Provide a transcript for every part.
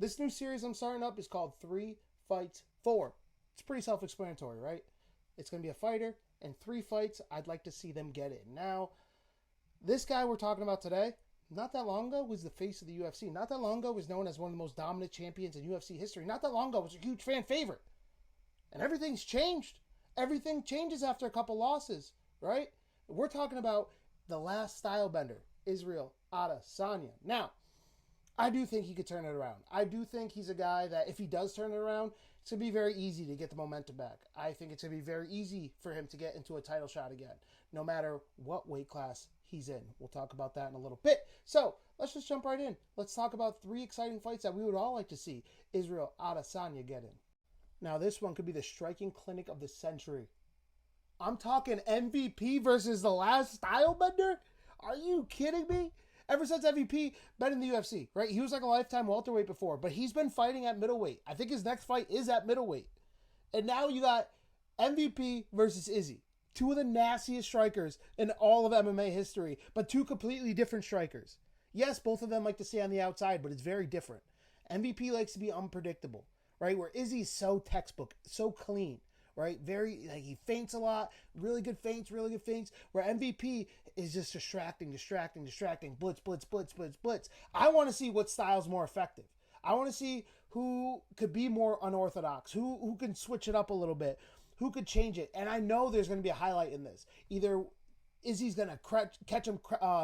This new series I'm starting up is called 3 Fights 4. It's pretty self-explanatory, right? It's going to be a fighter and 3 fights. I'd like to see them get it. Now, this guy we're talking about today, not that long ago, was the face of the UFC. Not that long ago was known as one of the most dominant champions in UFC history. Not that long ago was a huge fan favorite. And everything's changed. Everything changes after a couple losses, right? We're talking about the Last Stylebender, Israel Adesanya. Now, I do think he could turn it around. I do think he's a guy that if he does turn it around, it's going to be very easy to get the momentum back. I think it's going to be very easy for him to get into a title shot again, no matter what weight class he's in. We'll talk about that in a little bit. So let's just jump right in. Let's talk about 3 exciting fights that we would all like to see Israel Adesanya get in. Now, this one could be the striking clinic of the century. I'm talking MVP versus the Last Stylebender? Are you kidding me? Ever since MVP been in the UFC, right? He was like a lifetime welterweight before, but he's been fighting at middleweight. I think his next fight is at middleweight. And now you got MVP versus Izzy. 2 of the nastiest strikers in all of MMA history, but 2 completely different strikers. Yes, both of them like to stay on the outside, but it's very different. MVP likes to be unpredictable, right? Where Izzy's so textbook, so clean, right? Very, like, he feints a lot, really good feints. Where MVP is just distracting, blitz. I want to see what style's more effective. I want to see who could be more unorthodox, who can switch it up a little bit, who could change it. And I know there's going to be a highlight in this. Either Izzy's going to catch him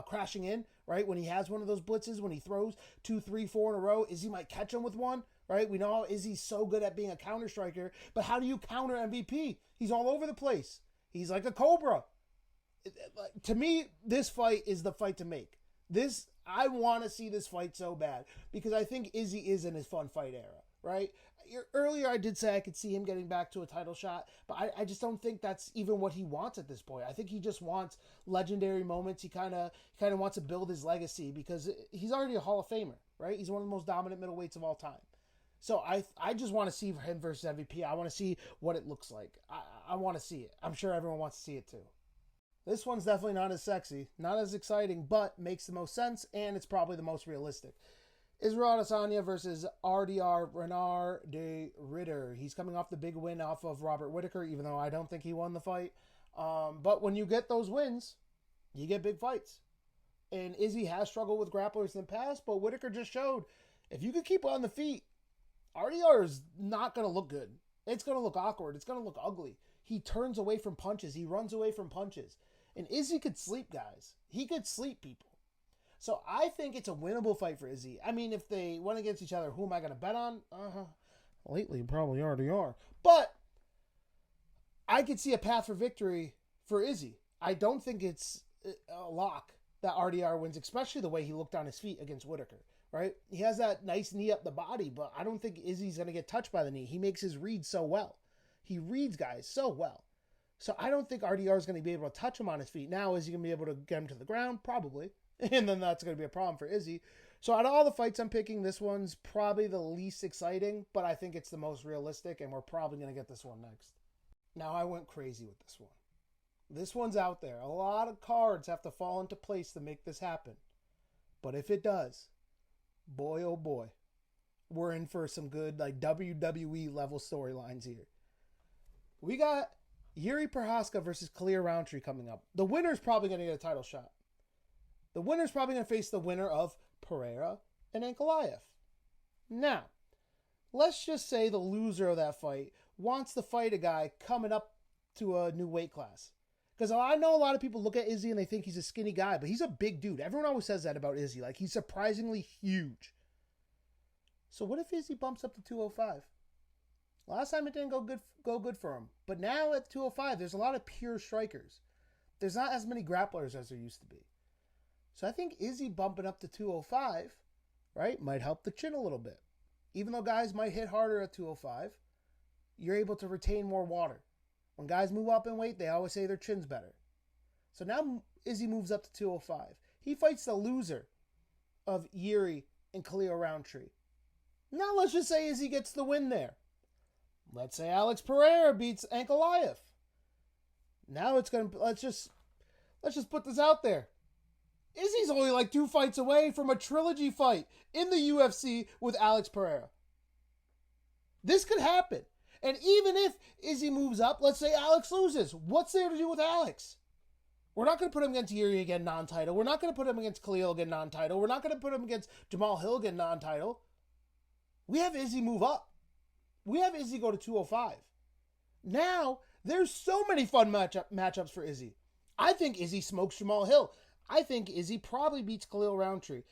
crashing in, right? When he has one of those blitzes, when he throws 2, 3, 4 in a row, Izzy might catch him with one, right? We know Izzy's so good at being a counter striker, but how do you counter MVP? He's all over the place. He's like a cobra. To me, this fight is the fight to make. I want to see this fight so bad because I think Izzy is in his fun fight era, right? Earlier, I did say I could see him getting back to a title shot, but I just don't think that's even what he wants at this point. I think he just wants legendary moments. He kind of wants to build his legacy because he's already a Hall of Famer, right? He's one of the most dominant middleweights of all time. So I just want to see him versus MVP. I want to see what it looks like. I want to see it. I'm sure everyone wants to see it too. This one's definitely not as sexy, not as exciting, but makes the most sense, and it's probably the most realistic. Israel Adesanya versus RDR Renard de Ridder. He's coming off the big win off of Robert Whittaker, even though I don't think he won the fight. But when you get those wins, you get big fights. And Izzy has struggled with grapplers in the past, but Whittaker just showed if you could keep on the feet, RDR is not going to look good. It's going to look awkward. It's going to look ugly. He turns away from punches. He runs away from punches. And Izzy could sleep guys. He could sleep people. So I think it's a winnable fight for Izzy. I mean, if they went against each other, who am I going to bet on? Lately, probably RDR. But I could see a path for victory for Izzy. I don't think it's a lock that RDR wins, especially the way he looked on his feet against Whittaker, right? He has that nice knee up the body, but I don't think Izzy's going to get touched by the knee. He makes his reads so well. He reads guys so well. So I don't think RDR is going to be able to touch him on his feet. Now, is he going to be able to get him to the ground? Probably. And then that's going to be a problem for Izzy. So out of all the fights I'm picking, this one's probably the least exciting, but I think it's the most realistic, and we're probably going to get this one next. Now, I went crazy with this one. This one's out there. A lot of cards have to fall into place to make this happen. But if it does, boy, oh boy, we're in for some good like WWE level storylines here. We got Yuri Prochazka versus Khalil Roundtree coming up. The winner's probably going to get a title shot. The winner's probably going to face the winner of Pereira and Ankalaev. Now, let's just say the loser of that fight wants to fight a guy coming up to a new weight class. Because I know a lot of people look at Izzy and they think he's a skinny guy, but he's a big dude. Everyone always says that about Izzy. Like, he's surprisingly huge. So what if Izzy bumps up to 205? Last time it didn't go good for him. But now at 205, there's a lot of pure strikers. There's not as many grapplers as there used to be. So I think Izzy bumping up to 205, right, might help the chin a little bit. Even though guys might hit harder at 205, you're able to retain more water. When guys move up in weight, they always say their chin's better. So now Izzy moves up to 205. He fights the loser of Yuri and Khalil Roundtree. Now let's just say Izzy gets the win there. Let's say Alex Pereira beats Ankalaev. Now it's gonna let's just put this out there. Izzy's only like 2 fights away from a trilogy fight in the UFC with Alex Pereira. This could happen. And even if Izzy moves up, let's say Alex loses, what's there to do with Alex? We're not going to put him against Yuri again, non-title. We're not going to put him against Khalil again, non-title. We're not going to put him against Jamal Hill again, non-title. We have Izzy move up. We have Izzy go to 205. Now, there's so many fun matchups for Izzy. I think Izzy smokes Jamal Hill. I think Izzy probably beats Khalil Roundtree.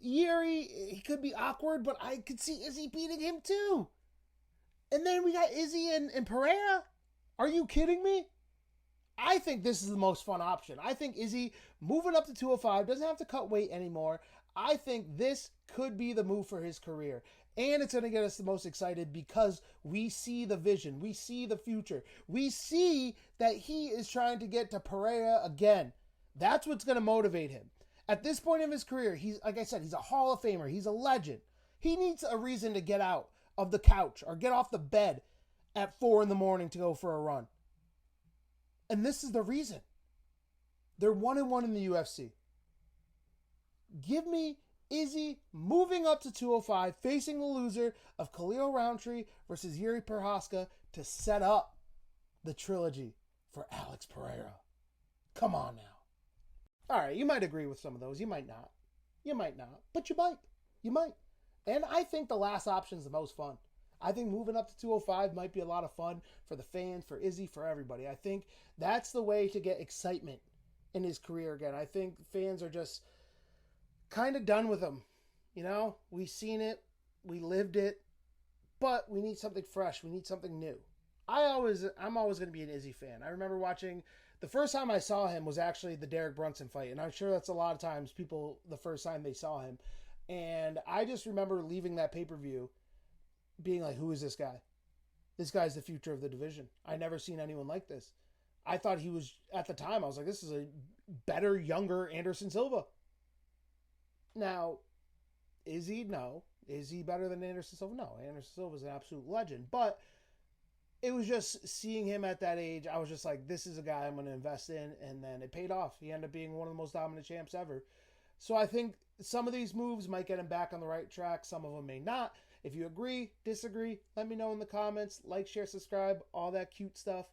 Yuri, he could be awkward, but I could see Izzy beating him too. And then we got Izzy and Pereira. Are you kidding me? I think this is the most fun option. I think Izzy moving up to 205, doesn't have to cut weight anymore. I think this could be the move for his career. And it's going to get us the most excited because we see the vision. We see the future. We see that he is trying to get to Pereira again. That's what's going to motivate him. At this point of his career, he's, like I said, he's a Hall of Famer. He's a legend. He needs a reason to get out of the couch or get off the bed at 4 a.m. to go for a run. And this is the reason. They're 1-1 in the UFC. Give me Izzy moving up to 205, facing the loser of Khalil Roundtree versus Yuri Prochazka to set up the trilogy for Alex Pereira. Come on now. All right, you might agree with some of those. You might not. You might not. But you might. You might. And I think the last option is the most fun. I think moving up to 205 might be a lot of fun for the fans, for Izzy, for everybody. I think that's the way to get excitement in his career again. I think fans are just kind of done with him. You know, we've seen it. We lived it. But we need something fresh. We need something new. I'm always going to be an Izzy fan. I remember watching, the first time I saw him was actually the Derek Brunson fight. And I'm sure that's a lot of times people, the first time they saw him. And I just remember leaving that pay-per-view being like, who is this guy? This guy's the future of the division. I never seen anyone like this. I thought he was, at the time, I was like, this is a better, younger Anderson Silva. Now, is he? No. Is he better than Anderson Silva? No. Anderson Silva is an absolute legend. But it was just seeing him at that age, I was just like, this is a guy I'm going to invest in. And then it paid off. He ended up being one of the most dominant champs ever. So I think some of these moves might get him back on the right track. Some of them may not. If you agree, disagree, let me know in the comments. Like, share, subscribe, all that cute stuff.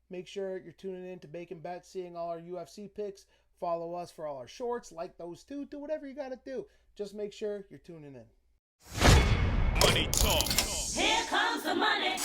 Make sure you're tuning in to Bacon Bets, seeing all our UFC picks. Follow us for all our shorts. Like those too. Do whatever you got to do. Just make sure you're tuning in. Money talks. Here comes the money.